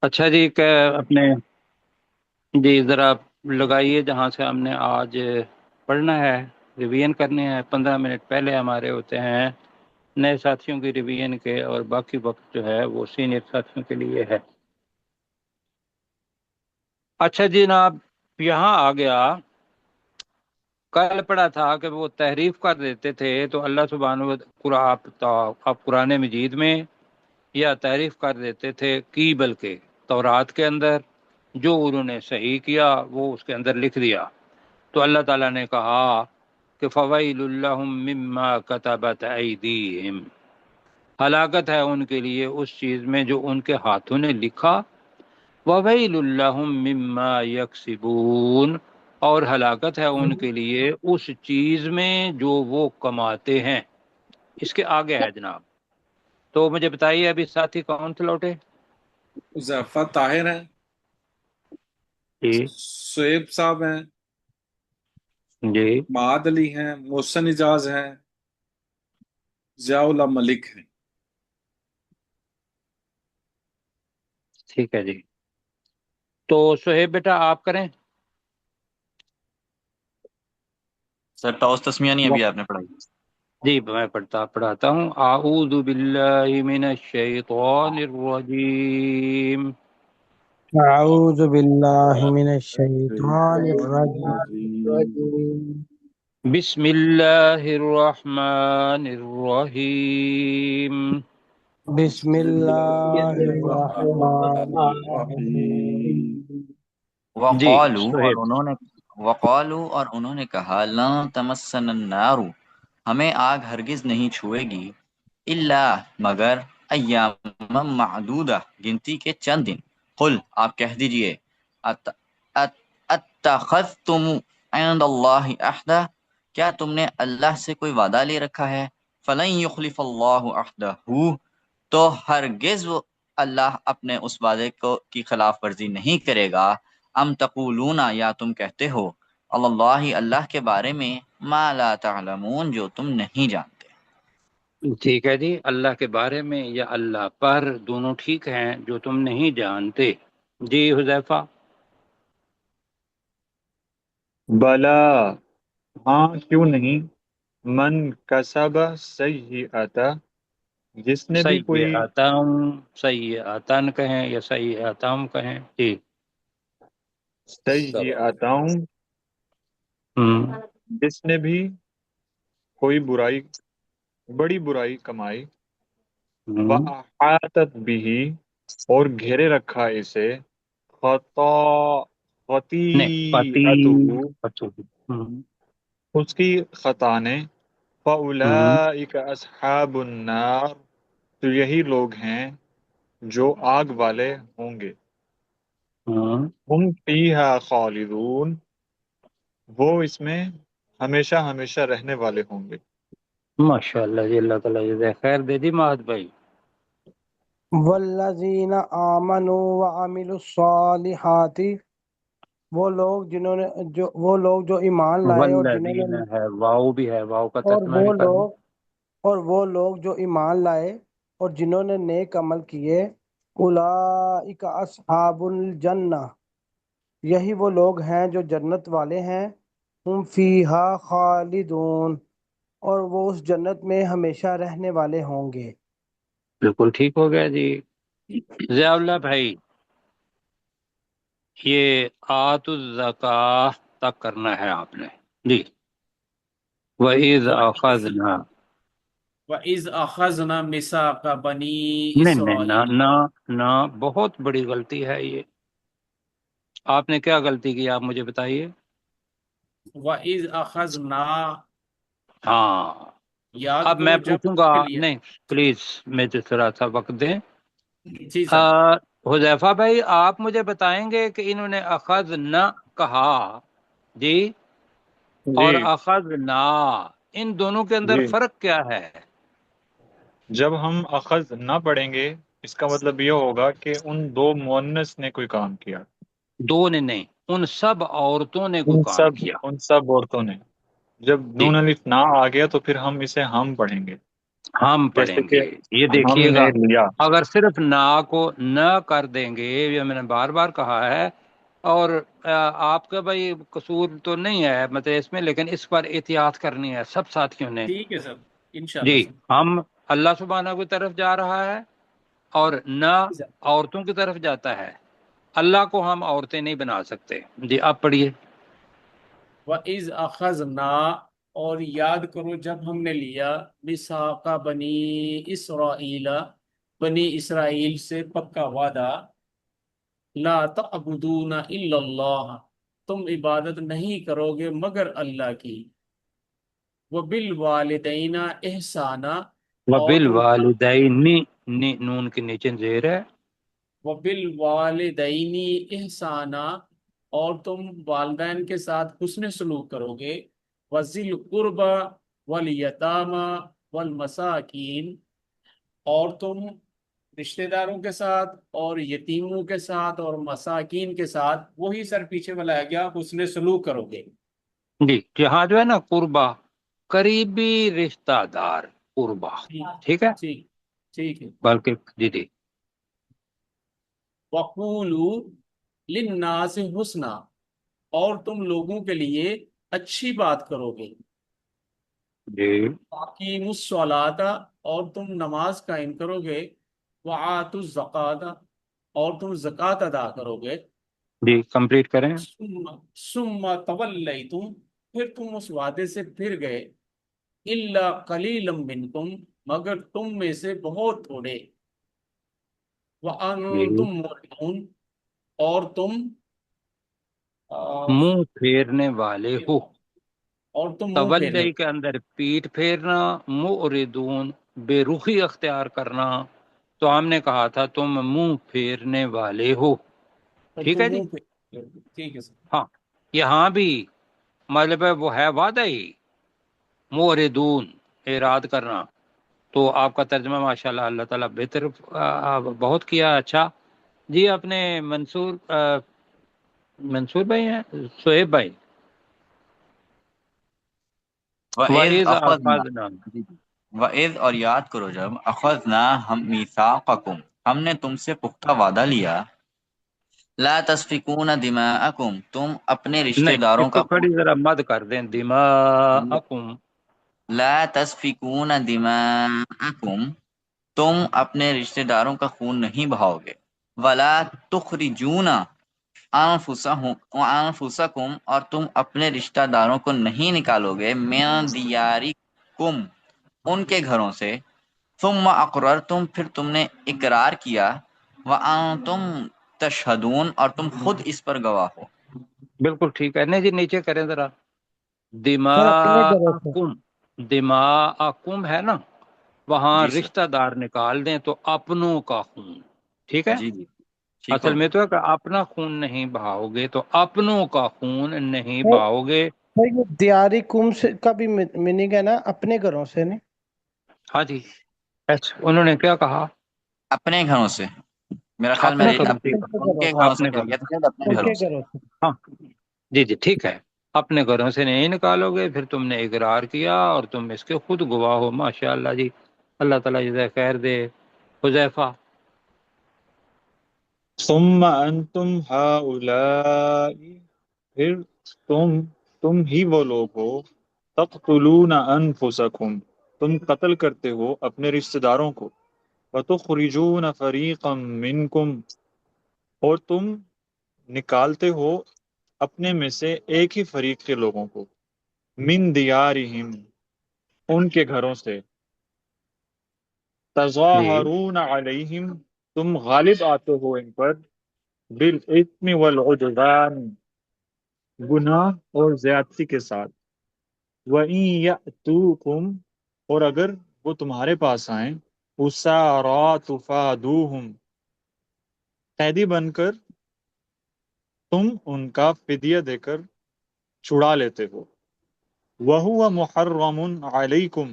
اچھا جی کہ اپنے جی ذرا لگائیے جہاں سے ہم نے آج پڑھنا ہے، ریویژن کرنے ہیں۔ 15 منٹ پہلے ہمارے ہوتے ہیں نئے ساتھیوں کی ریویژن کے، اور باقی وقت جو ہے وہ سینئر ساتھیوں کے لیے ہے۔ اچھا جی جناب، یہاں آ گیا، کل پڑھا تھا کہ وہ تحریف کر دیتے تھے تو اللہ سبحانہ آپ قرآن مجید میں، یا تحریف کر دیتے تھے کی بلکہ تورات کے اندر، جو انہوں نے صحیح کیا وہ اس کے اندر لکھ دیا، تو اللہ تعالیٰ نے کہا کہ فویل لہم مما کتبت ایدیہم، ہلاکت ہے ان کے لیے اس چیز میں جو ان کے ہاتھوں نے لکھا، وویل لہم مما یکسبون، اور ہلاکت ہے ان کے لیے اس چیز میں جو وہ کماتے ہیں۔ اس کے آگے ہے جناب، تو مجھے بتائیے ابھی ساتھی کون سے لوٹے؟ حذیفہ طاہر ہیں، جی شعیب صاحب ہیں، جی معاد علی ہیں، محسن اجاز ہیں، ضیاء اللہ ملک ہیں۔ ٹھیک ہے جی، تو سہیب بیٹا آپ کریں۔ سر ٹاس تسمیہ نہیں ابھی آپ نے پڑھائی؟ جی میں پڑھاتا ہوں۔ اعوذ باللہ من الشیطان الرجیم، اعوذ باللہ من الشیطان الرجیم بسم اللہ الرحمن الرحیم۔ بسم اللہ الرحمن الرحیم جی وقالو اور سہیب۔ انہوں نے کہا لن تمسن النار، ہمیں آگ ہرگز نہیں چھوئے گی، الا مگر ایام معدودہ، گنتی کے چند دن۔ قل آپ کہہ دیجئے اتخذتم عند اللہ عہدا، کیا تم نے اللہ سے کوئی وعدہ لے رکھا ہے؟ فلن یخلف اللہ عہدہ، تو ہرگز وہ اللہ اپنے اس وعدے کو کی خلاف ورزی نہیں کرے گا۔ ام تقولون، یا تم کہتے ہو، اللہ اللہ کے بارے میں، ما لا تعلمون، جو تم نہیں جانتے۔ ٹھیک ہے جی، اللہ کے بارے میں یا اللہ پر، دونوں ٹھیک ہیں، جو تم نہیں جانتے۔ جی حذیفہ۔ بلا، ہاں کیوں نہیں، من کسب سیئۃ، جس نے بھی کوئی سیئاتم، سیئاتن کہیں یا سیئاتم کہیں، جی۔ سیئۃ، ہم، جس نے بھی کوئی برائی، بڑی برائی کمائی، ہم، وَأَحاطَتْ بِهِ، اور گھیرے رکھا اسے، خطا نہیں خطیئتہ، ہم، اس کی خطا نے، ہم، فَأُولَئِكَ أَصْحَابُ النَّارِ، تو یہی لوگ ہیں جو آگ والے ہوں گے، ہم۔ ہم فیہا خالدون، وہ اس میں ہمیشہ ہمیشہ رہنے والے ہوں گے۔ ماشاء اللہ جی، اللہ تعالیٰ جزائے خیر دے دی ماہد بھائی۔ والذین آمنوا وعملوا الصالحات، وہ لوگ جو ایمان لائے اور جنہوں والذین نے ہے، واؤ بھی ہے، واؤ کا اور ترجمہ وہ بھی کر دیں۔ لوگ اور وہ لوگ جو ایمان لائے اور جنہوں نے نیک عمل کیے، اولئک اصحاب الجنہ، یہی وہ لوگ ہیں جو جنت والے ہیں، ہم فیہا خالدون، اور وہ اس جنت میں ہمیشہ رہنے والے ہوں گے۔ بالکل ٹھیک ہو گیا جی۔ ضیاء اللہ بھائی، یہ آت الزکاہ تک کرنا ہے آپ نے جی۔ وَإِذْ أَخَذْنَا، وَإِذْ أَخَذْنَا مِيثَاقَ بَنِي نہیں نہ إِسْرَائِيلَ، نہ نہ، بہت بڑی غلطی ہے یہ۔ آپ نے کیا غلطی کی، آپ مجھے بتائیے۔ وَإِذْ أَخَذْنَا، ہاں، یاد اب میں کرو جب پوچھوں گا، کے لیے۔ نہیں پلیز مجھے تھوڑا سا وقت دیں۔ جی سر۔ حذیفہ بھائی آپ مجھے بتائیں گے کہ انہوں نے اخذ نہ کہا جی، اور جی اخذ نہ، ان دونوں کے اندر جی، فرق کیا ہے؟ جب ہم اخذ نہ پڑھیں گے، اس کا مطلب یہ ہوگا کہ ان دو مؤنث نے کوئی کام کیا، دو نے نہیں، ان سب عورتوں نے کوئی ان کام سب کیا۔ ان سب عورتوں نے۔ جب جی نون الف نہ آ گیا تو پھر ہم اسے ہم پڑھیں گے۔ ہم جیسے پڑھیں کہ گے. یہ ہم دیکھیے نے گا، لیا. اگر صرف نہ کو نہ کر دیں گے، یہ میں نے بار بار کہا ہے. اور آپ کا بھائی قصور تو نہیں ہے مطلب اس میں، لیکن اس پر احتیاط کرنی ہے سب ساتھیوں نے. ٹھیک ہے سر، انشاءاللہ جی، سر. ہم اللہ سبحانہ کی طرف جا رہا ہے اور نہ عورتوں کی طرف جاتا ہے. اللہ کو ہم عورتیں نہیں بنا سکتے. جی آپ پڑھیے. وَإِذْ أَخَذْنَا، اور یاد کرو جب ہم نے لیا مِيثَاقَ بنی اسرائیل، بنی اسرائیل سے پکا وعدہ، لا تعبدون الا اللہ، تم عبادت نہیں کرو گے مگر اللہ کی، وبالوالدین احسانا، اور تم وبالوالدین، نون کے نیچے زیر ہے. وبالوالدین احسانا، اور تم والدین کے ساتھ حسن سلوک کرو گے، وذی القربى والیتامى والمساکین، اور تم رشتہ داروں کے ساتھ اور یتیموں کے ساتھ اور مساکین کے ساتھ، وہی سر پیچھے والا ہے کیا، حسن سلوک کرو گے. جی، جہاں جو ہے نا قربا، قریبی رشتہ دار، قربا، ٹھیک ہے. ٹھیک، ٹھیک ہے. بلکہ جی جی وَقُولُوا لِلنَّاسِ حُسْنًا، اور تم لوگوں کے لیے اچھی بات کرو گے. جی وَأَقِیمُوا الصَّلَاةَ، اور تم نماز قائم کرو گے. وَآتُوا الزَّکَاةَ، اور تم زکوٰۃ ادا کرو گے. جی کمپلیٹ کریں. ثُمَّ تَوَلَّیْتُمْ، پھر تم اس وعدے سے پھر گئے. إِلَّا قَلِيلًا مِّنْکُمْ، مگر تم میں سے بہت تھوڑے. جی، وَأَنْتُمْ مُعْرِضُونَ، اور تم منہ پھیرنے والے ہو. منہ پھیرنے. تولی کے اندر پیٹ پھیرنا، معرضون بے رخی اختیار کرنا. تو ہم نے کہا تھا تم منہ پھیرنے والے ہو. اور ٹھیک تم ہے جی. منہ پھیر. ٹھیک ہے سر. ہاں، یہاں بھی مطلب ہے وہ ہے وعدہ ہی، معرضون اعراض کرنا. تو آپ کا ترجمہ ماشاءاللہ اللہ تعالیٰ بہتر بہت کیا. اچھا جی. اپنے منصور بھائی ہیں، شعیب بھائی. وَإِذْ وَإِذْ أَخَذْنَا، أَخَذْنَا، وَإِذْ، اور یاد کرو جب، أَخَذْنَا، ہم، مِيثَاقَكُمْ، ہم نے تم سے پختہ وعدہ لیا، لا تسفکون دماءکم، تم اپنے رشتہ نہیں داروں اس کو کا کھڑی ذرا مد کر دیں، دماءکم. لا تسفکون دماءکم، تم اپنے رشتہ داروں کا خون نہیں بہاؤ گے. ولا تخرجون انفسکم، اور تم اپنے رشتہ داروں کو نہیں نکالو گے، من دیارکم، ان کے گھروں سے. ثم اقررتم، پھر تم نے اقرار کیا، وانتم تشہدون، اور تم خود اس پر گواہ ہو. بالکل ٹھیک ہے. نہیں جی نیچے کریں ذرا. سر اپنے گھروں سے. دماءکم، دماءکم ہے نا، وہاں جی سر. رشتہ دار نکال دیں تو اپنوں کا خون. ٹھیک ہے. جی جی، ٹھیک اصل ہو میں گیا. تو ہے کہ اپنا خون نہیں بہاؤ گے تو اپنوں کا خون نہیں سر بہاؤ گے. یہ دیاری کم سے کا بھی میننگ ہے نا، اپنے گھروں سے نہیں. ہاں جی. اچھا انہوں نے کیا کہا؟ اپنے گھروں سے، میرا خیال میں اپنے گھروں سے. اپنے ان گھروں کے سے، گھروں سے اپنے کہہ گھروں گیا سے. تھا شاید، اپنے ان گھروں کے سے. گھروں سے. ہاں جی جی ٹھیک ہے. اپنے گھروں سے نہیں نکالو گے، پھر تم نے اقرار کیا اور تم اس کے خود گواہ ہو. ماشاء اللہ جی، اللہ تعالیٰ جزائے خیر دے. حذیفہ. ثم انتم ہؤلاء، پھر تم ہی وہ لوگ ہو، تقتلون انفسکم، تم قتل کرتے ہو اپنے رشتہ داروں کو، وتخرجون فریقا منکم، اور تم نکالتے ہو اپنے میں سے ایک ہی فریق کے لوگوں کو، من دیارہم، ان کے گھروں سے، جی تظاہرون علیہم، تم غالب آتے ہو ان پر، بالاثم والعدوان، گناہ اور زیادتی کے ساتھ، وَإِن يَأْتُوكُمْ، اور اگر وہ تمہارے پاس آئیں، أُسَارَىٰ تُفَادُوهُمْ، قیدی بن کر تم ان کا فدیہ دے کر چھڑا لیتے ہو. وَهُوَ مُحَرَّمٌ عَلَيْكُمْ،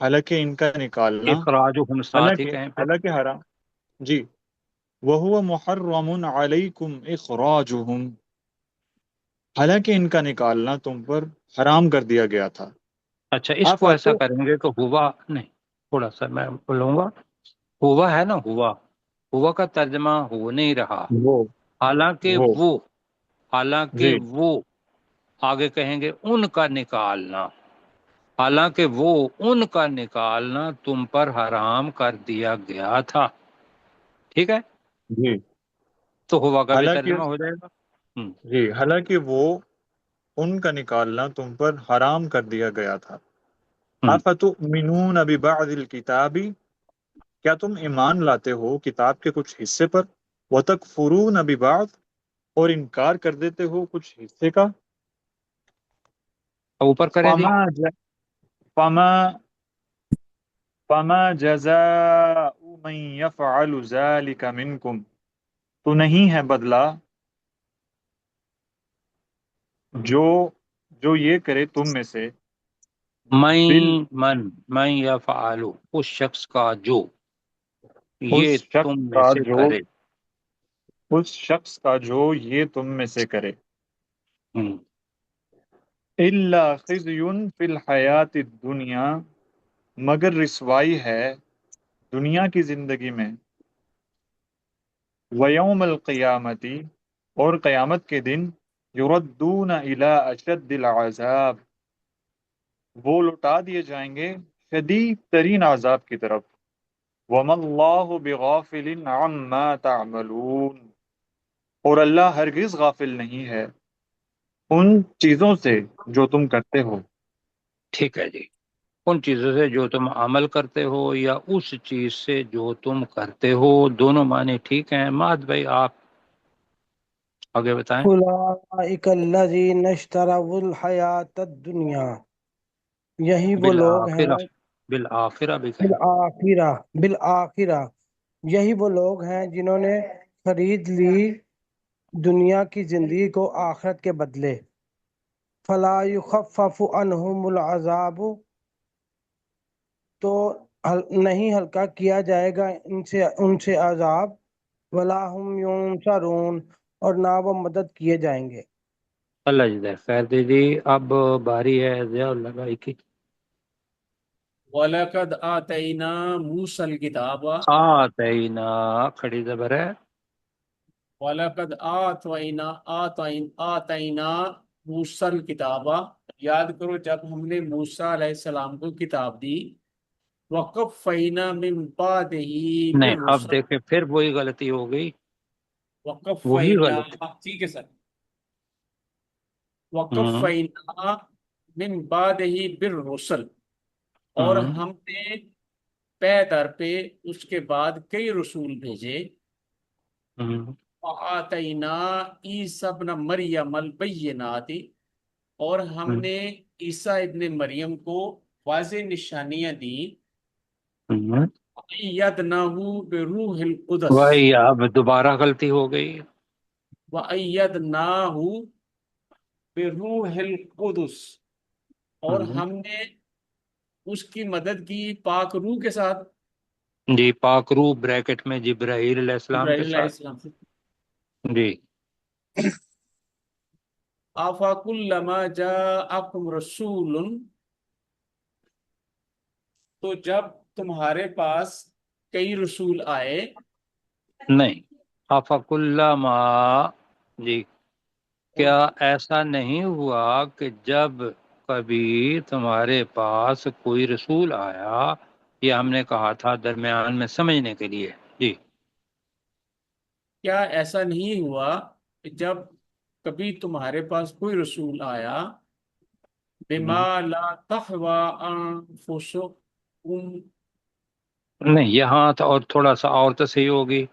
حالانکہ ان کا نکالنا، اخراجہم ساتھ ہی کہیں پہ. حالانکہ حرام. جی. وَهُوَ مُحَرَّمٌ عَلَيْكُمْ إِخْرَاجُهُمْ، حالانکہ ان کا نکالنا تم پر حرام کر دیا گیا تھا. اچھا اس کو ایسا کریں گے کہ ہوا نہیں. تھوڑا سا میں بولوں گا، ہوا ہے نا، ہوا کا ترجمہ ہو نہیں رہا، وہ حالانکہ وہ وہ، حالانکہ جی وہ، آگے کہیں گے ان کا نکالنا، حالانکہ وہ ان کا نکالنا تم پر حرام کر دیا گیا تھا، ٹھیک ہے، جی تو ہوا کا بھی حالانکہ ترجمہ ہو جائے گا۔ جی حالانکہ وہ ان کا نکالنا تم پر حرام کر دیا گیا تھا۔ ہم، افتؤمنون ببعض الکتاب، کیا تم ایمان لاتے ہو کتاب کے کچھ حصے پر، وتکفرون ببعض، اور انکار کر دیتے ہو کچھ حصے کا۔ اوپر کریں جی۔ فما ج- فما فما جزاء من يفعل ذلك منكم، تو نہیں ہے بدلہ جو جو یہ کرے تم میں سے، بال من یفعل، اس شخص کا جو اس یہ شخص تم میں کا سے جو کرے، اس شخص کا جو یہ تم میں سے کرے، ہم، الا خزی فی الحیات الدنیا، مگر رسوائی ہے دنیا کی زندگی میں، ویوم القیامتی، اور قیامت کے دن، یردون الی اشد العذاب، وہ لوٹا دیے جائیں گے شدید ترین عذاب کی طرف، وما اللہ بغافل عما تعملون، اور اللہ ہرگز غافل نہیں ہے ان چیزوں سے جو تم کرتے ہو۔ ٹھیک ہے جی، ان چیزوں سے جو تم عمل کرتے ہو یا اس چیز سے جو تم کرتے ہو، دونوں معنی ٹھیک ہیں۔ ماد بھائی آپ آگے بتائیں۔ اولئک الذین اشتروا الحیات الدنیا، یہی وہ لوگ بالآخرہ، ہیں، بالآخرہ بھی کہیں۔ بالآخرہ یہی وہ لوگ ہیں جنہوں نے خرید لی دنیا کی زندگی کو آخرت کے بدلے، فلا یخفف عنہم العذاب، تو نہیں ہلکا کیا جائے گا ان سے عذاب، ولا ہم ینصرون، اور نہ وہ مدد کیے جائیں گے۔ اللہ جزائے خیر دے جی۔ اب باری ہے ضیاء اللہ بھائی کی۔ وَلَقَدْ آتَيْنَا مُوسَى الْكِتَابَ، آتینا، کھڑی زبر ہے، وَلَقَدْ آتَيْنَا مُوسَى الْكِتَابَ، یاد کرو جب ہم نے موسیٰ علیہ السلام کو کتاب دی، وَقَفَّيْنَا مِن بَعْدِهِ نہیں اب بِالرُّسُلِ، دیکھیں پھر وہی غلطی ہو گئی، وہی وَقَفَّيْنَا، غلطی۔ ٹھیک ہے سر، ہم، وَقَفَّيْنَا مِن بَعْدِهِ بِالرُّسُلِ، اور ہم، ہم نے پے در پہ اس کے بعد کئی رسول بھیجے، ہم، وَآتَيْنَا عِیسیٰ ابْنَ مَرْیَمَ الْبَیِّنَاتِ، اور ہم ہم، نے عیسیٰ ابن مریم کو واضح نشانیاں دی، ہم۔ وَأَيَّدْنَاهُ بِرُوحِ الْقُدُسِ، وہی اب دوبارہ غلطی ہو گئی۔ وَأَيَّدْنَاهُ بِرُوحِ الْقُدُسِ، اور ہم، ہم نے اس کی مدد کی پاک روح کے ساتھ، جی، پاک روح بریکٹ میں جبرائیل علیہ السلام کے جبرائیل علیہ ساتھ، السلام سے، جی۔ أَفَكُلَّمَا جَاءَكُمْ رَسُولٌ، تو جب تمہارے پاس کئی رسول آئے، نہیں، افق اللہ ما، جی، کیا ایسا نہیں ہوا کہ جب کبھی تمہارے پاس کوئی رسول آیا، یہ ہم نے کہا تھا درمیان میں سمجھنے کے لیے، جی۔ کیا ایسا نہیں ہوا کہ جب کبھی تمہارے پاس کوئی رسول آیا، بما لا تحوى انفسكم، نہیں یہاں تو اور تھوڑا سا اور تصحیح ہوگی،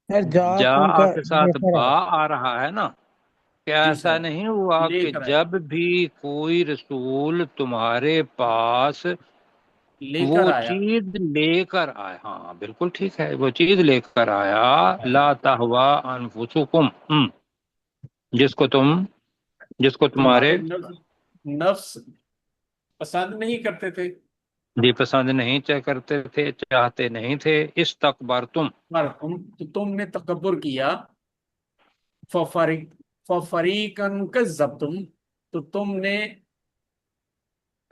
خیر جا جا تم آ کا کے ساتھ بہتر با ہے۔ آ رہا ہے نا، کیا جی ایسا سر، نہیں ہوا لے کہ کر آیا، جب بھی کوئی رسول تمہارے پاس لے وہ کر آیا، چیز لے کر آیا، ہاں بالکل ٹھیک ہے، وہ چیز لے کر آیا، لا تہوا انفسکم، جس کو تمہارے تمہارے نفس پسند نہیں کرتے تھے، جی پسند نہیں کرتے تھے، چاہتے نہیں تھے، استکبرتم، پر تو تم نے تکبر کیا، ففریقن کذبتم، تو تم نے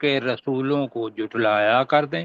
کے رسولوں کو جھٹلایا کر دیں،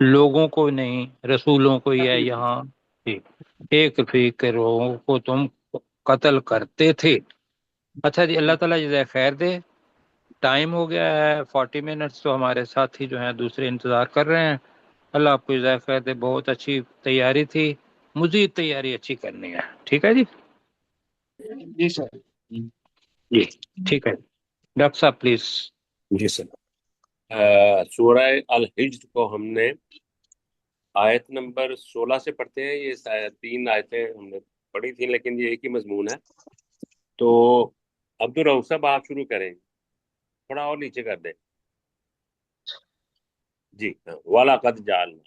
لوگوں کو نہیں، رسولوں کو ہی ہے یہاں، ٹھیک، ایک فریق کے لوگوں کو تم قتل کرتے تھے۔ اچھا جی، اللہ تعالیٰ جزائے خیر دے۔ ٹائم ہو گیا ہے 40 منٹس، تو ہمارے ساتھی جو ہیں دوسرے انتظار کر رہے ہیں۔ اللہ آپ کو جزائے خیر دے، بہت اچھی تیاری تھی، مزید تیاری اچھی کرنی ہے، ٹھیک ہے جی؟ جی سر۔ جی ٹھیک ہے، ڈاکٹر صاحب پلیز۔ جی سر۔ سورہ الحجر کو ہم نے آیت نمبر 16 سے پڑھتے ہیں۔ یہ 3 آیتیں ہم نے پڑھی تھیں، لیکن یہ ایک ہی مضمون ہے۔ تو عبدالرؤف صاحب آپ شروع کریں، تھوڑا اور نیچے کر دیں جی۔ وَلَقَدْ جَعَلْنَا،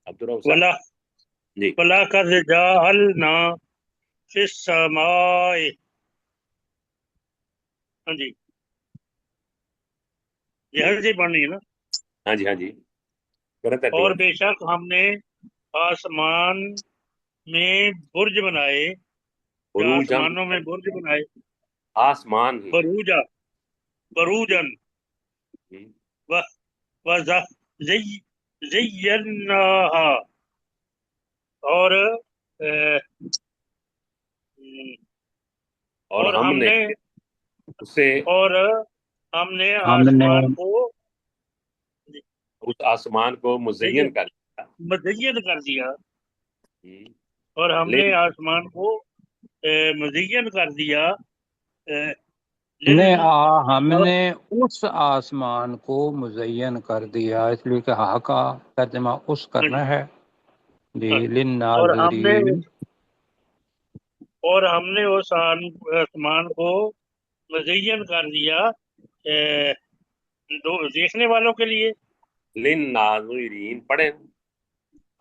عبدالرؤف صاحب جی۔ وَلَقَدْ جَعَلْنَا فِي السَّمَاءِ، ہاں جی، یہ ہر جی پڑھنی ہے نا۔ ہاں جی ہاں جی، کرت اور بے شک ہم نے آسمان میں برج بنائے، یا آسمانوں میں برج بنائے، آسمان ہی بروجا، بروجن، زیناہا، اور اور ہم نے اسے، اور ہم نے ہم نے آسمان کو اس آسمان کو مزین کر مزین کر دیا، دیا، اور ہم نے آسمان کو مزین کر دیا، ہم نے اس آسمان کو مزین کر دیا، اس لیے کہ ہا کا ترجمہ اس کرنا ہے جی، اور للناظرین۔ ہم نے اس آسمان کو مزین کر دیا دیکھنے والوں کے لیے، للناظرین پڑھیں۔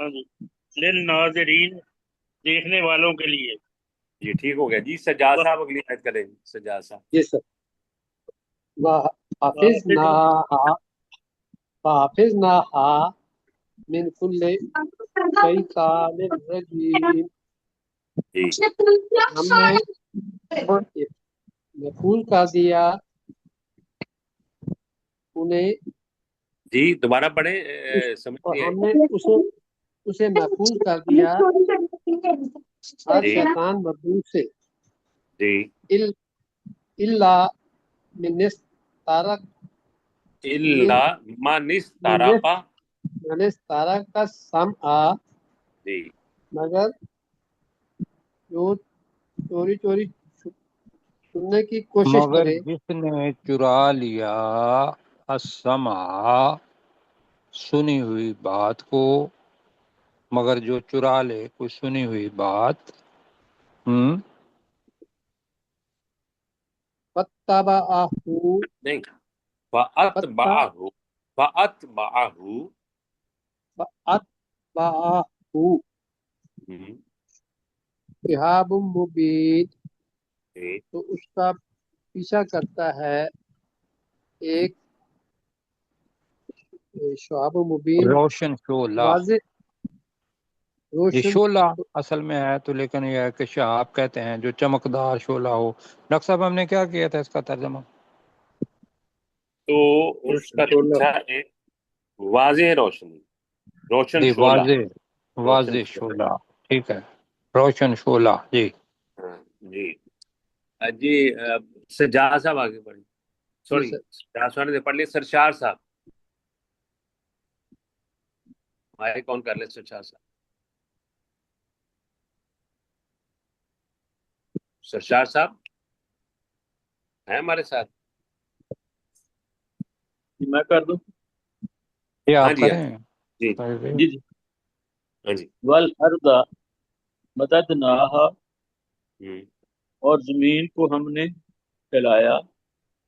ہاں جی، للناظرین، دیکھنے والوں کے لیے۔ جی ٹھیک ہو گیا جی۔ سجاد صاحب اگلی آیت کریں، سجاد صاحب۔ جی سر۔ وَحَفِظْنَاهَا مِنْ كُلِّ شَيْطَانٍ رَجِيمٍ، ہم نے محفوظ کر دیا انہیں، جی دوبارہ پڑھیں، سمجھ اور نہیں ہم آئی۔ نے اسے محفوظ کر دیا ہر جی شیطان مردود سے، جی، الا من استرق، الا من استرق، من استرق السمع، جی مگر جو چوری چوری سننے کی کوشش مگر کرے، جس نے چرا لیا السمع، سنی ہوئی بات کو، مگر جو چرا لے کوئی سنی ہوئی بات، فَاتَّبَعَهُ، نہیں، فَأَتْبَعَهُ، فَأَتْبَعَهُ، شہاب مبین، جی تو اس کا پیچھا کرتا ہے ایک شہاب مبین، روشن شعلہ۔ واضح یہ روشن۔ شعلہ اصل میں ہے تو، لیکن یہ ہے کہ شہاب کہتے ہیں جو چمکدار شعلہ ہو۔ ڈاکٹر صاحب ہم نے کیا کیا تھا اس کا ترجمہ؟ تو اس کا اچھا ایک واضح روشنی، روشن جی شعلہ، واضح، روشن واضح شعلہ، ٹھیک ہے، روشن شعلہ جی۔ ہاں جی جی۔ سجاد صاحب آگے پڑھیں، سوری سر۔ سجاد صاحب نے پڑھ لی، سرشار صاحب مائک آن کر لیں، سرشار صاحب، سرشار صاحب ہیں ہمارے ساتھ؟ میں کر دوں؟ یہ ہاں آپ جی کریں۔ جی جی جی۔ ہاں جی۔ والارض مددناها، اور زمین کو ہم نے پھیلایا،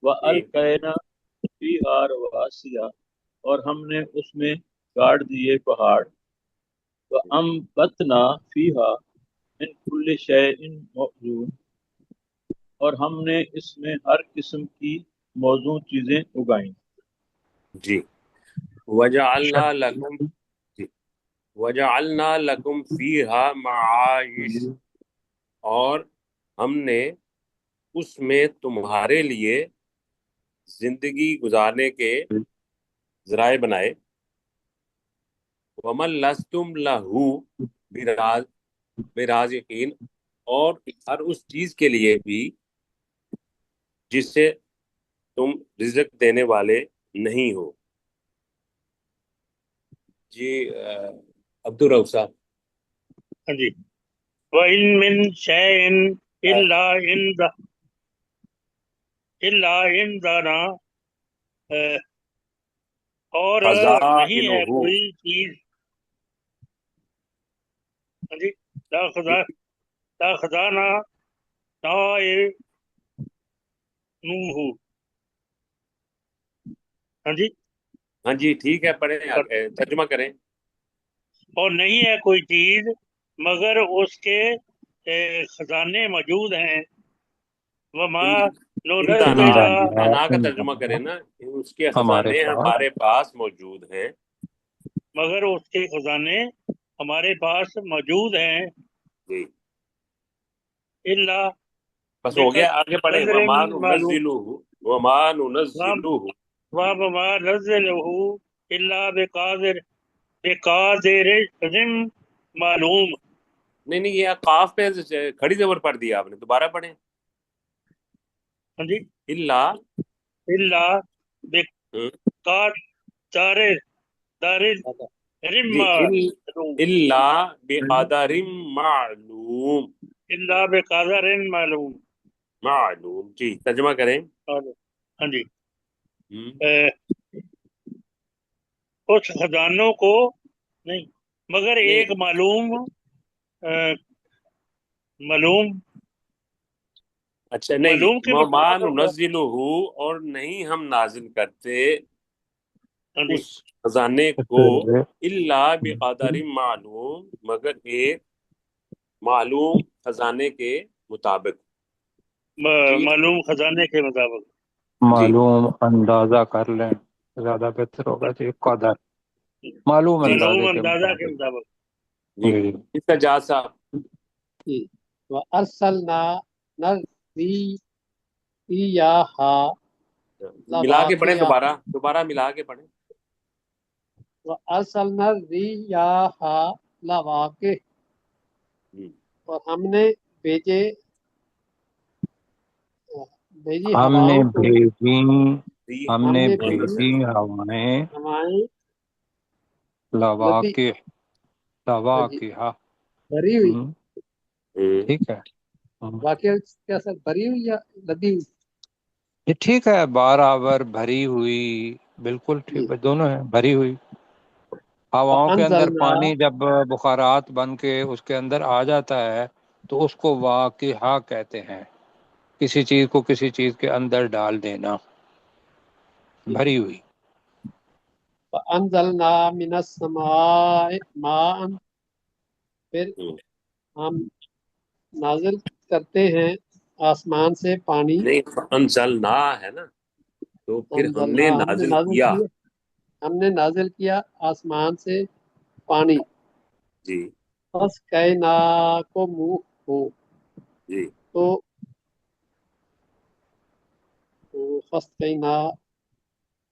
والقینا فیہا رواسیا، اور ہم نے اس میں گاڑ دیے پہاڑ، وانبتنا فیہا من کل شیء موزون، اور ہم نے اس میں ہر قسم کی موزوں چیزیں اگائیں۔ جی وجعلنا لکم جی وجعلنا لکم فیہا معائش، اور ہم نے اس میں تمہارے لیے زندگی گزارنے کے ذرائع بنائے، ومن لستم لہو برازقین، اور ہر اس چیز کے لیے بھی جس سے تم رزق دینے والے نہیں ہو۔ جی عبدالرؤف صاحب۔ ہاں جی، وَإِن مِّن شَيْءٍ إِلَّا عِندَنَا، اور نہیں ہے خزائنہ، کوئی چیز، ہاں جی، لا خزانہ نوح، ہاں جی، ہاں جی ٹھیک ہے، پڑھیں ترجمہ کریں۔ اور نہیں ہے کوئی چیز مگر اس کے خزانے موجود ہیں، وما ننزل، انا کا ترجمہ کریں نا، اس کے ہمارے خزانے پاس ہمارے پاس موجود ہیں، مگر اس کے خزانے ہمارے پاس موجود ہیں، جی اللہ بس ہو گیا، آگے پڑھیں۔ قدر وما معلوم، ننزلہ، وما نزلہ الا بقادر معلوم، نہیں یہ قاف پہ کھڑی زبر پڑھ دیا آپ نے، دوبارہ پڑھیں۔ ہاں جی، اللہ اللہ بقادر جی معلوم، اللہ بقدر معلوم، اللہ بقادر معلوم، معلوم جی ترجمہ کریں۔ ہاں جی، ہم، اس خزانوں کو نہیں مگر ایک نہیں معلوم اچھا نہیں، معلوم کے وما مطابق، ننزلہ، اور نہیں ہم نازل کرتے ہاں جی، اس خزانے کو الا بقدر معلوم، مگر ایک معلوم خزانے کے مطابق۔ جی معلوم خزانے کے مطابق، جی معلوم اندازہ کر لیں زیادہ بہتر ہوگا جی، قدر معلوم جی معلوم اندازے کے اندازہ کے مطابق۔ مطابق، جی جی اس کا جاز صاحب۔ جی وَأَرْسَلْنَا رِيَاحَ ملا کے پڑھیں، لَوَاقِعَ دوبارہ ملا کے پڑھیں۔ وَأَرْسَلْنَا الرِّيَاحَ لَوَاقِعَ، ہم، اور ہم نے بھیجی ہم نے ہواؤں کو، بھیجی ہم ہم نے نے بھیجی بھیجی ہوائیں ہوائیں لدی، لواقع جی لواقع بھری ہوئی، ٹھیک ہے۔ واقعہ کیا سر بھری ہوئی یا لدی ہوئی؟ یہ ٹھیک ہے، برابر بھری ہوئی، بالکل ٹھیک، جی دونوں ہیں، بھری ہوئی۔ ہواؤں کے اندر وَأَنزَلْنَا، پانی جب بخارات بن کے اس کے اندر آ جاتا ہے تو اس کو واقعہ کہتے ہیں، کسی چیز کو کسی چیز کے اندر ڈال دینا، بھری ہوئی۔ وَأَنزَلْنَا مِنَ السَّمَاءِ مَاءً، پھر ہم نازل کرتے ہیں آسمان سے پانی، نہیں انزلنا ہے نا، تو پھر ہم نے انزلنا ہم نے نازل نازل کیا۔ کیا، ہم نے نازل کیا آسمان سے پانی، جی بس کائنا کو منہ ہو، جی تو فس کائنا،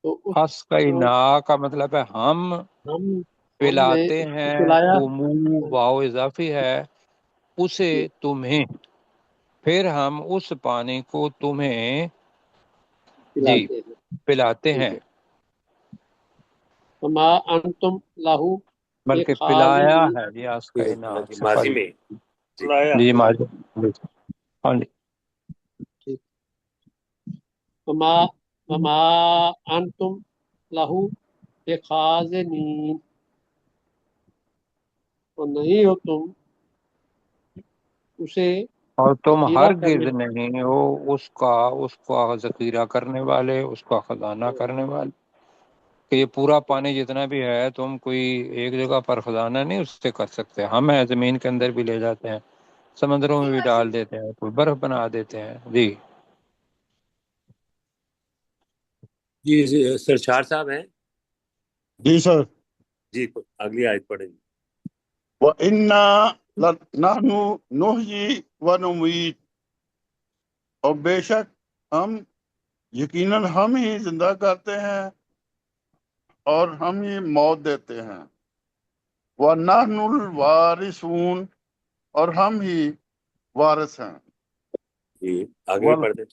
تو اس خس کئی کو نا کا مطلب ہے ہم ہم نے پلاتے اس کو ہیں، پلایا، تو منہ واو اضافی ہے، اسے جی تمہیں، پھر ہم اس پانی کو تمہیں جی پلاتے ہیں، پلاتے ٹھیک ہیں، ہے، وما انتم لہو بلکہ پلایا بخازنین، ہے جی اسکینا جی ماضی صفائی میں جی لایا، جی ماجد ہاں جی۔ ٹھیک، وما انتم لہو بخازنین، اور نہیں ہو تم اسے اور تم ذخیرہ ہرگز کرنے، نہیں ہو اس کا ذخیرہ کرنے والے، اس کا خزانہ کرنے والے، کہ یہ پورا پانی جتنا بھی ہے تم کوئی ایک جگہ پر خزانہ نہیں اس سے کر سکتے، ہم ہیں زمین کے اندر بھی لے جاتے ہیں، سمندروں میں بھی ڈال دیتے ہیں، کوئی برف بنا دیتے ہیں جی۔ جی سرشار صاحب ہیں۔ جی سر. جی اگلی آیت پڑھیں. وَإِنَّا لَنَحْنُ نُحْيِي وَنُمِيتُ، اور بے شک ہم یقیناً ہم ہی زندہ کرتے ہیں اور ہم ہی موت دیتے ہیں. وَنَحْنُ الْوَارِثُونَ، اور ہم ہی وارث ہیں. جی آگے بھی پڑھ دیں.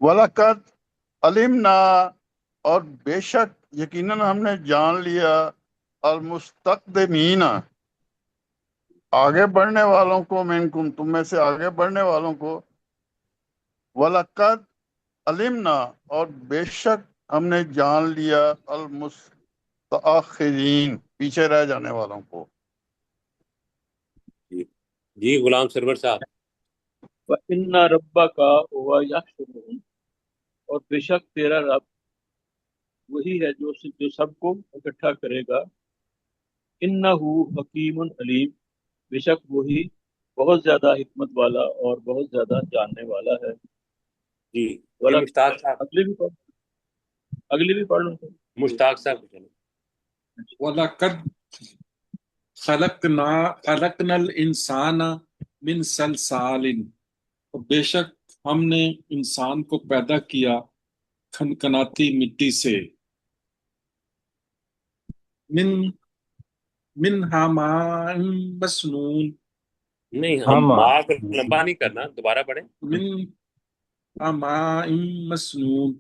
وَلَقَدْ عَلِمْنَا، اور بے شک یقیناً ہم نے جان لیا، المستقدمین، آگے بڑھنے والوں کو، منکم، تم میں سے آگے بڑھنے والوں کو. وَلَقَدْ عَلِمْنَا، اور بے شک ہم نے جان لیا، المستأخرین، پیچھے رہ جانے والوں کو. جی غلام سرور صاحب. وَإِنَّ رَبَّكَ هُوَ يَحْشُرُهُمْ، اور بے شک تیرا رب وہی ہے جو سب کو اکٹھا کرے گا. إِنَّهُ حکیم علیم، بے شک وہی بہت زیادہ حکمت والا اور بہت زیادہ جاننے والا ہے. جی یہ مشتاق صاحب. اگلی بھی پڑھ لوں. مشتاق صاحب چلو. وَلَقَدْ خَلَقْنَا الْإِنسَانَ مِنْ صَلْصَالٍ، اور بے شک ہم نے انسان کو پیدا کیا کھنکھناتی مٹی سے. من حماء مسنون، نہیں ہم ماں کو لمبا نہیں کرنا، دوبارہ پڑھیں. من حماء مسنون،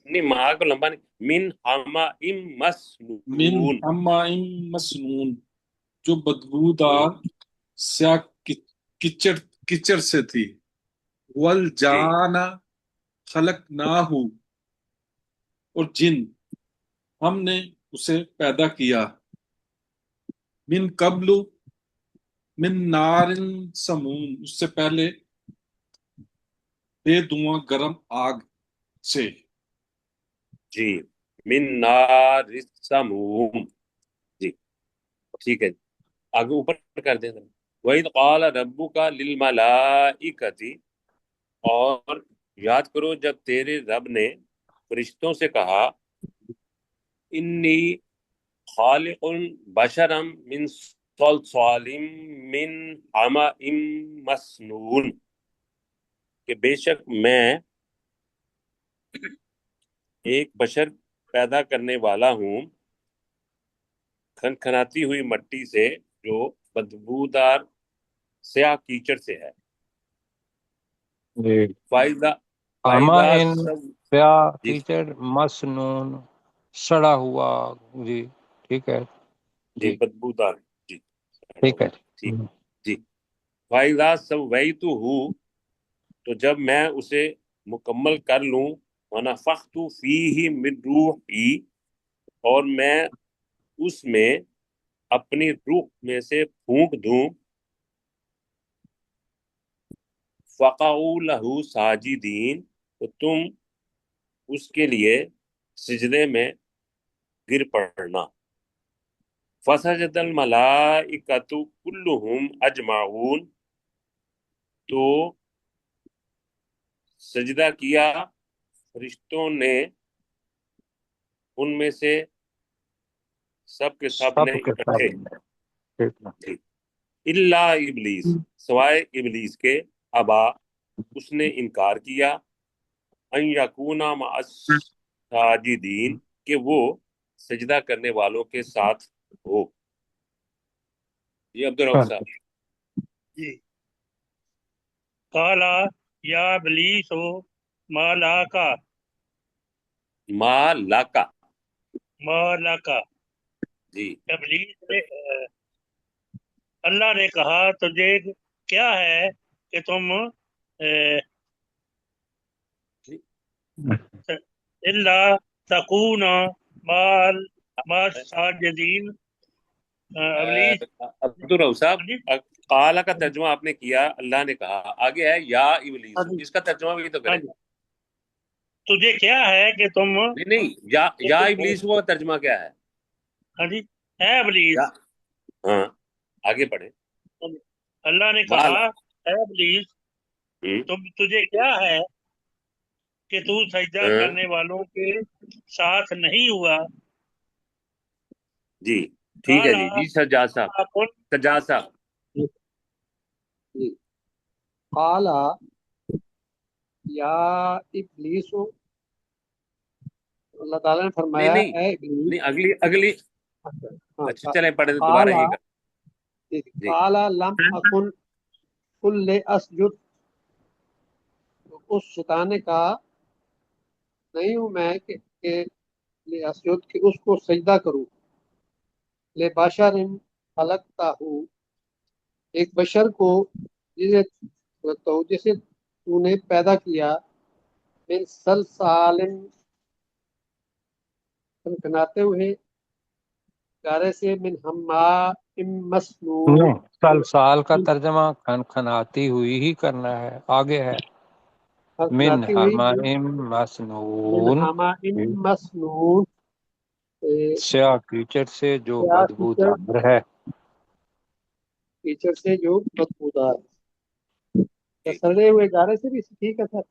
نہیں ماں کو لمبا نہیں. من حماء من مسنون. حماء مسنون، جو بدبودار سیاہ کچڑ سے تھی. والجان خلقناہ، اور جن ہم نے اسے پیدا کیا. من قبل من نار سموم، اس سے پہلے بے دھواں گرم آگ سے. جی من نار السموم. جی ٹھیک ہے. آگے اوپر کر دیں. وَإِذْ قَالَ رَبُّكَ لِلْمَلَائِكَةِ، اور یاد کرو جب تیرے رب نے فرشتوں سے کہا، انی خالق بشرا من صلصال من حمأ مسنون، کہ بے شک میں ایک بشر پیدا کرنے والا ہوں کھنکھناتی ہوئی مٹی سے جو بدبودار سیاہ کیچڑ سے ہے. جی فائدہ حمائن سیاہ جی کیچڑ، مسنون سڑا ہوا. جی ٹھیک ہے. جی جی بدبودار. جی ٹھیک ہے. ٹھیک. جی فائدہ سویتہ، تو جب میں اسے مکمل کر لوں، ونفخت فیہ من روحی، اور میں اس میں اپنی روح میں سے پھونک دوں، فقعوا لہ ساجدین، تو تم اس کے لیے سجدے میں گر پڑنا. فسجد الملائکۃ کلہم اجمعون، تو سجدہ کیا فرشتوں نے ان میں سے سب کے سب نے سب کے سب. اکٹھے. ٹھیک ہے. جی الا ابلیس، سوائے ابلیس کے، ابا، اس نے انکار کیا، ان یکون مع الساجدین، کہ وہ سجدہ کرنے والوں کے ساتھ ہو. یہ عبدالرب صاحب. جی قالا یا ابلیس ما لاکا، ما لاکا. ما لاکا، جی ابلیس نے اللہ نے کہا تجھے کیا ہے کہ تم الا تکون ما ساجدین. ابلیس عبدالرب صاحب، جی قالا کا ترجمہ آپ نے کیا، اللہ نے کہا، آگے ہے یا ابلیس، اس کا ترجمہ بھی تو ہاں کریں. جی تجھے کیا ہے کہ تم نہیں یا ابلیس وہ ترجمہ کیا ہے؟ ہاں جی ہے ابلیس. یا ہاں آگے پڑھیں. اللہ نے ما کہا اے ابلیس تجھے کیا ہے کہ تو سجدہ کرنے والوں کے ساتھ نہیں ہوا. جی ٹھیک ہے قال جی سجاد صاحب، قل سجاد صاحب جی قال یا ابلیس، اللہ تعالیٰ نے فرمایا نہیں اے ابلیس. نہیں اگلی ہاں اچھا چلیں پڑھیں دوبارہ قال یہ جی قال لم اکن کل اسجد، اس شیطان نے کہا نہیں ہوں میں کہ اسجد کہ اس کو سجدہ کروں، لے بشر خلقتہ، ایک بشر کو جسے تو نے پیدا کیا، من سلسال، کھنکھناتے ہوئے گارے سے، من حماء مسنون، نہیں، سال کا ترجمہ کھنکھناتی ہوئی ہی کرنا ہے، آگے ہے من کھنکھناتی ہوئی، حمائم من مسنون، حماء مسنون، سیاہ کیچڑ سے جو کیا بدبودار ہے۔ کیچڑ سے جو بدبودار، جی سڑے ہوئے گارے سے بھی ٹھیک ہے سر.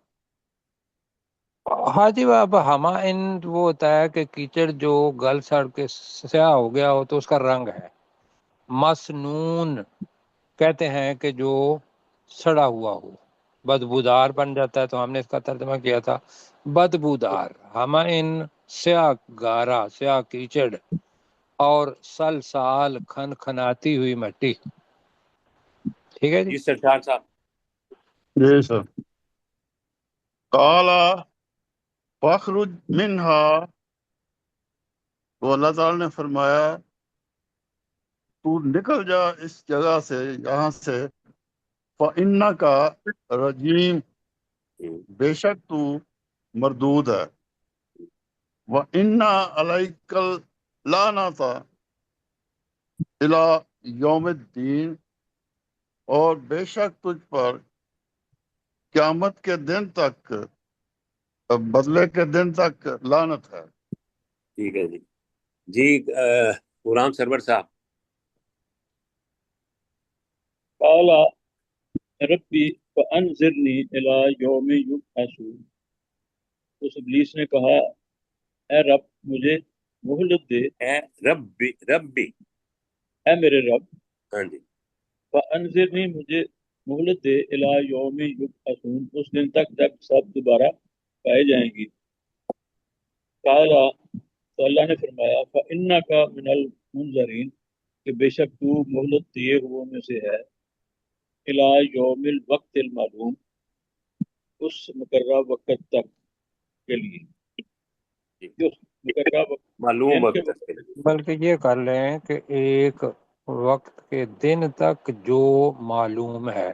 ہاں جی، اب ہمائن وہ ہوتا ہے کہ کیچڑ جو گل سڑ کے سیاہ ہو گیا ہو تو اس کا رنگ ہے۔ مسنون کہتے ہیں کہ جو سڑا ہوا ہو، بدبودار بن جاتا ہے، تو ہم نے اس کا ترجمہ کیا تھا بدبودار۔ ہمائن سیاہ گارا، سیاہ کیچڑ، اور سلسال کھن کھناتی ہوئی مٹی۔ ٹھیک ہے جی۔ جی سجاد صاحب جی سر. قال فاخرج منہا، تو اللہ تعالی نے فرمایا تو نکل جا اس جگہ سے، یہاں سے، فَإِنَّكَ رجیم، بے شک تو مردود ہے، وَإِنَّ عَلَيْكَ اللعنۃ إِلَى یوم الدین، اور بے شک تجھ پر قیامت کے دن تک، بدلے کے دن تک لعنت ہے۔ ٹھیک ہے جی جی غلام سرور صاحب قال ربی فانظرنی الی یوم یبعثون، اس ابلیس نے کہا اے رب مجھے مہلت دے، اے ربی اے میرے رب، ہاں جی فانظرنی مجھے مہلت دے، الی یوم یبعثون، اس دن تک جب سب دوبارہ پائے جائیں گی۔ قال، تو اللہ نے فرمایا فإنک من المنظرین، کہ بے شک تو مہلت دیے ہوئوں میں سے ہے، الی یوم الوقت المعلوم، اس مقررہ وقت تک کے لیے، جی جو مقررہ وقت معلوم دن کے وقت وقت تک کے لیے۔ بلکہ یہ کر لیں کہ ایک وقت کے دن تک جو معلوم ہے،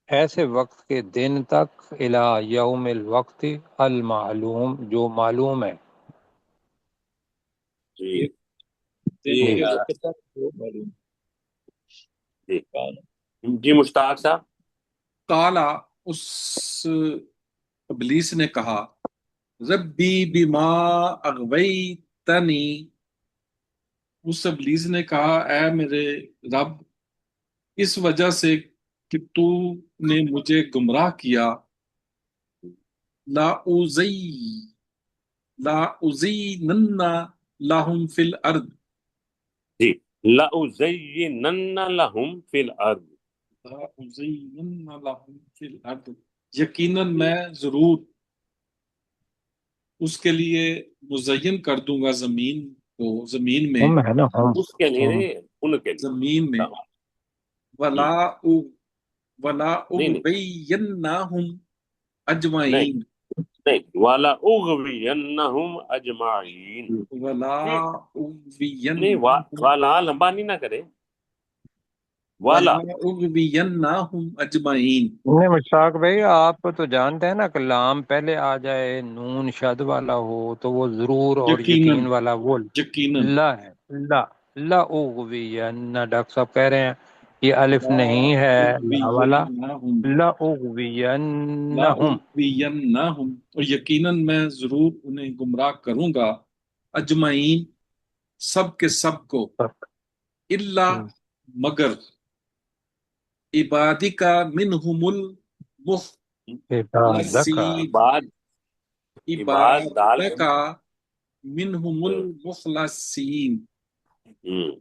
ایسے وقت کے دن تک، الی یوم الوقت المعلوم، جو معلوم ہے۔ جی ایک دن جی جی کے وقت تک جو معلوم۔ جی قال، جی مشتاق صاحب قال، اس ابلیس نے کہا، ربی بما اغویتنی، اس ابلیس نے کہا اے میرے رب، اس وجہ سے کہ تو نے مجھے گمراہ کیا، لا ازینن لہم فی الارض، جی لَأُزَيِّنَنَّ لَهُمْ فِي الْأَرْضِ، لا ازینن لہم فی الارض، یقیناً میں ضرور اس کے لیے مزین کر دوں گا زمین کو، زمین میں، ہم ہے نا، اس کے لیے ہم نہیں ان کے لیے زمین میں، ولا ولا نہیں نہیں اغوینہم نہیں اجمعین، نہیں وَلَأُغْوِيَنَّهُمْ أَجْمَعِينَ ولا نہیں اغوینہم والا لمبا نہیں نہ کرے، ولا والا اغوینہم اجمعین۔ نہیں مشتاق بھائی، آپ تو جانتے ہیں نا کہ لام پہلے آ جائے، نون شد والا ہو تو وہ ضرور، اور یقیناً یقین والا وہ یقیناً لا ہے۔ لا لا اغوین، ڈاکٹر صاحب کہہ رہے ہیں یہ الف لا نہیں ہے لا والا، اغوینہم لا لا اغوینہم۔ اغوینہم، اور یقیناً میں ضرور انہیں گمراہ کروں گا، اجمعین، سب کے سب کو، الا، مگر، عبادک منہم عبادک، المخلصین، بعد عباد دال عبادک منہم المخلصین،